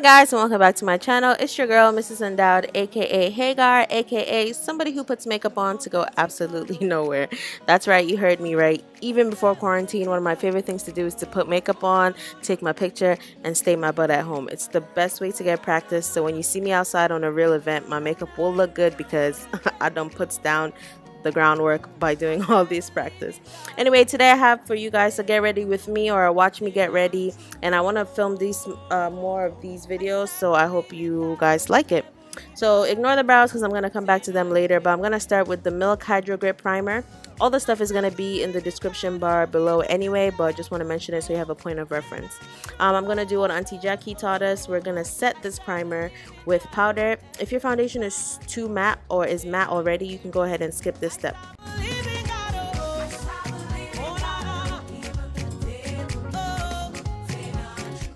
guys, and welcome back to my channel. It's your girl, Mrs. Endowed, aka Hagar, aka somebody who puts makeup on to go absolutely nowhere. That's right, you heard me right. Even before quarantine, one of my favorite things to do is to put makeup on, take my picture, and stay my butt at home. It's the best way to get practice, so when you see me outside on a real event, my makeup will look good because I done puts down the groundwork by doing all this practice. Anyway, today I have for you guys to get ready with me or watch me get ready, and I want to film these more of these videos, so I hope you guys like it. So ignore the brows because I'm going to come back to them later, but I'm going to start with the Milk Hydro Grip Primer. All the stuff is going to be in the description bar below anyway, but just want to mention it so you have a point of reference. I'm going to do what Auntie Jackie taught us. We're going to set this primer with powder. If your foundation is too matte or is matte already, you can go ahead and skip this step.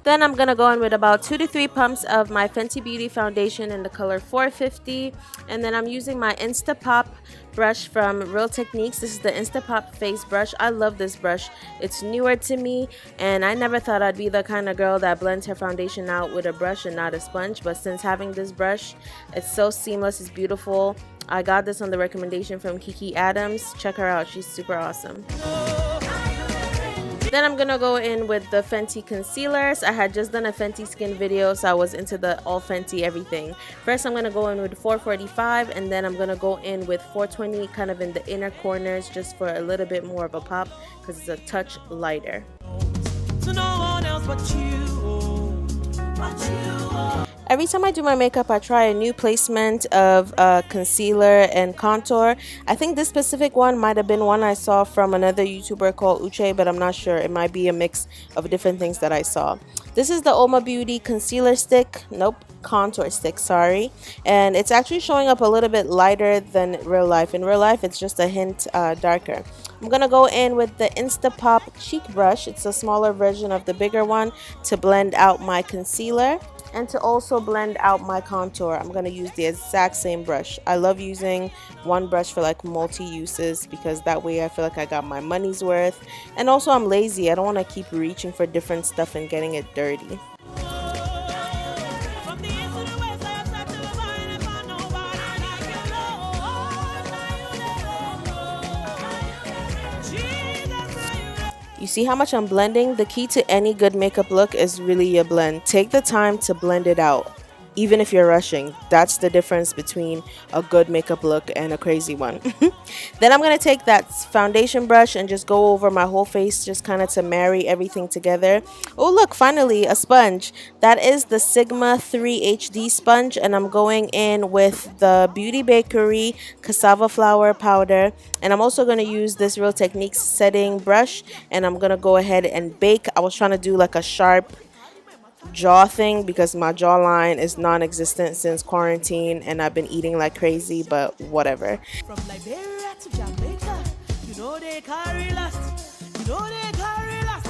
Then I'm going to go in with about 2 to 3 pumps of my Fenty Beauty foundation in the color 450. And then I'm using my Instapop brush from Real Techniques. This is the Instapop face brush. I love this brush. It's newer to me, and I never thought I'd be the kind of girl that blends her foundation out with a brush and not a sponge. But since having this brush, it's so seamless, it's beautiful. I got this on the recommendation from Kiki Adams. Check her out, she's super awesome. Then I'm gonna go in with the Fenty concealers. I had just done a Fenty skin video, so I was into the all Fenty everything. First I'm gonna go in with 445, and then I'm gonna go in with 420 kind of in the inner corners just for a little bit more of a pop because it's a touch lighter. To no one else but you. Every time I do my makeup, I try a new placement of concealer and contour. I think this specific one might have been one I saw from another YouTuber called Uche, but I'm not sure. It might be a mix of different things that I saw. This is the Uoma Beauty concealer stick. Nope, contour stick, sorry. And it's actually showing up a little bit lighter than real life. In real life, it's just a hint darker. I'm going to go in with the Instapop cheek brush. It's a smaller version of the bigger one to blend out my concealer. And to also blend out my contour, I'm going to use the exact same brush. I love using one brush for like multi-uses because that way I feel like I got my money's worth. And also I'm lazy. I don't want to keep reaching for different stuff and getting it dirty. You see how much I'm blending? The key to any good makeup look is really your blend. Take the time to blend it out, even if you're rushing. That's the difference between a good makeup look and a crazy one. Then I'm going to take that foundation brush and just go over my whole face, just kind of to marry everything together. Oh look, finally a sponge. That is the Sigma 3 HD sponge, and I'm going in with the Beauty Bakery cassava flour powder. And I'm also going to use this Real Techniques setting brush, and I'm going to go ahead and bake. I was trying to do like a sharp jaw thing because my jawline is non-existent since quarantine and I've been eating like crazy, but whatever. From Liberia to Jamaica, you know they carry last. You know they carry last.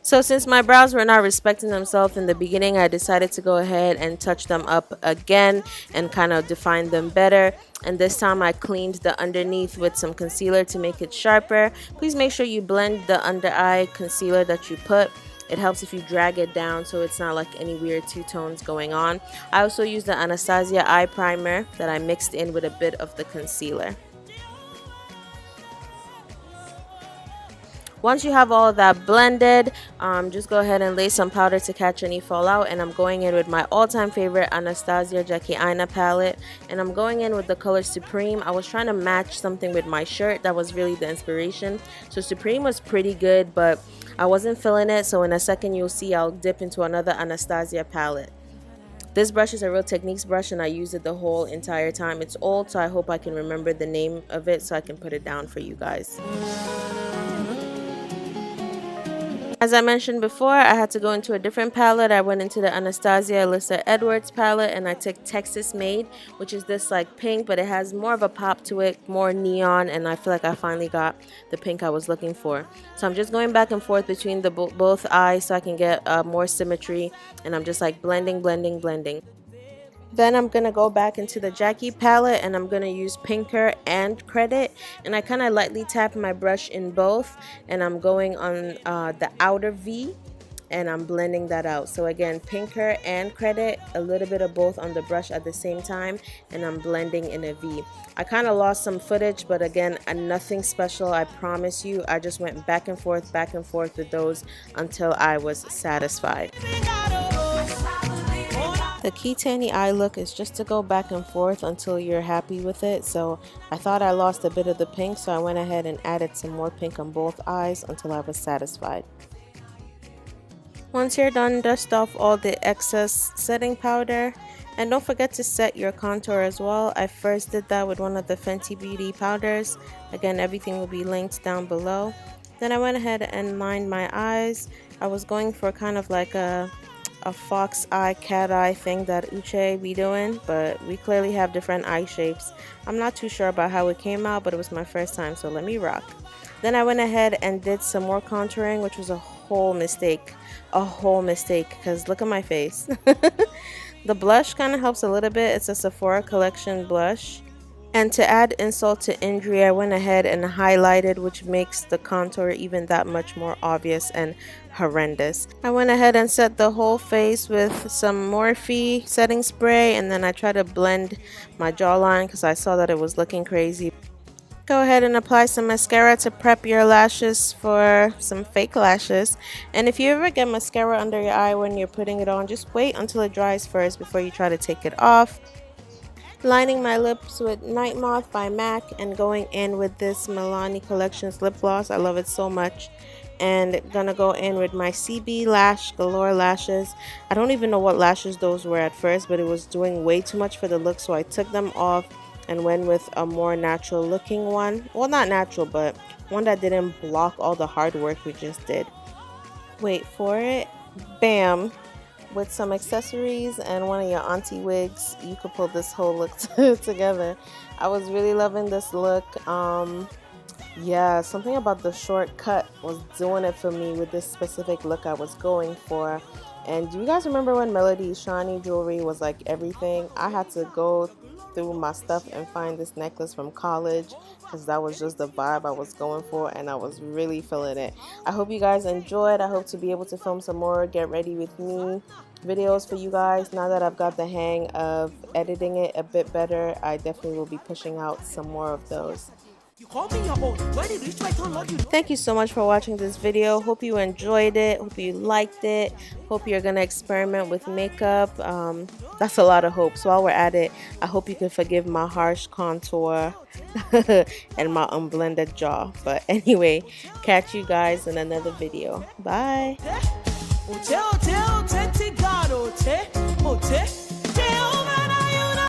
So since my brows were not respecting themselves in the beginning, I decided to go ahead and touch them up again and kind of define them better. And this time I cleaned the underneath with some concealer to make it sharper. Please make sure you blend the under eye concealer that you put. It helps if you drag it down so it's not like any weird two-tones going on. I also used the Anastasia eye primer that I mixed in with a bit of the concealer. Once you have all of that blended, just go ahead and lay some powder to catch any fallout. And I'm going in with my all-time favorite Anastasia Jackie Aina palette. And I'm going in with the color Supreme. I was trying to match something with my shirt. That was really the inspiration. So Supreme was pretty good, but I wasn't feeling it. So in a second, you'll see I'll dip into another Anastasia palette. This brush is a Real Techniques brush, and I use it the whole entire time. It's old, so I hope I can remember the name of it so I can put it down for you guys. As I mentioned before, I had to go into a different palette. I went into the Anastasia Alyssa Edwards palette, and I took Texas Made, which is this like pink, but it has more of a pop to it, more neon, and I feel like I finally got the pink I was looking for. So I'm just going back and forth between the both eyes so I can get more symmetry, and I'm just like blending. Then I'm going to go back into the Jackie palette, and I'm going to use Pinker and Credit, and I kind of lightly tap my brush in both, and I'm going on the outer V, and I'm blending that out. So again, pinker and credit, a little bit of both on the brush at the same time, and I'm blending in a V. I kind of lost some footage, but again, nothing special, I promise you. I just went back and forth with those until I was satisfied. The key to any eye look is just to go back and forth until you're happy with it. So I thought I lost a bit of the pink, so I went ahead and added some more pink on both eyes until I was satisfied. Once you're done, dust off all the excess setting powder, and don't forget to set your contour as well. I first did that with one of the Fenty Beauty powders. Again, everything will be linked down below. Then I went ahead and lined my eyes. I was going for kind of like a fox eye, cat eye thing that Uche be doing, but we clearly have different eye shapes. I'm not too sure about how it came out, but it was my first time, so let me rock. Then I went ahead and did some more contouring, which was a whole mistake, because look at my face. The blush kind of helps a little bit. It's a Sephora collection blush. And to add insult to injury, I went ahead and highlighted, which makes the contour even that much more obvious and horrendous. I went ahead and set the whole face with some Morphe setting spray, and then I tried to blend my jawline because I saw that it was looking crazy. Go ahead and apply some mascara to prep your lashes for some fake lashes. And if you ever get mascara under your eye when you're putting it on, just wait until it dries first before you try to take it off. Lining my lips with Night Moth by MAC and going in with this Milani Collections lip gloss. I love it so much. And gonna go in with my CB Lash Galore lashes. I don't even know what lashes those were at first, but it was doing way too much for the look, so I took them off and went with a more natural looking one. Well, not natural, but one that didn't block all the hard work we just did. Wait for it. Bam! With some accessories and one of your auntie wigs, you could pull this whole look together. I was really loving this look. Yeah, something about the short cut was doing it for me with this specific look I was going for. And do you guys remember when Melody's shiny jewelry was like everything? I had to go through my stuff and find this necklace from college because that was just the vibe I was going for, and I was really feeling it. I hope you guys enjoyed. I hope to be able to film some more Get Ready With Me videos for you guys. Now that I've got the hang of editing it a bit better, I definitely will be pushing out some more of those. Thank you so much for watching this video. Hope you enjoyed it. Hope you liked it. Hope you're gonna experiment with makeup. That's a lot of hope. So while we're at it, I hope you can forgive my harsh contour and my unblended jaw. But anyway, catch you guys in another video. Bye.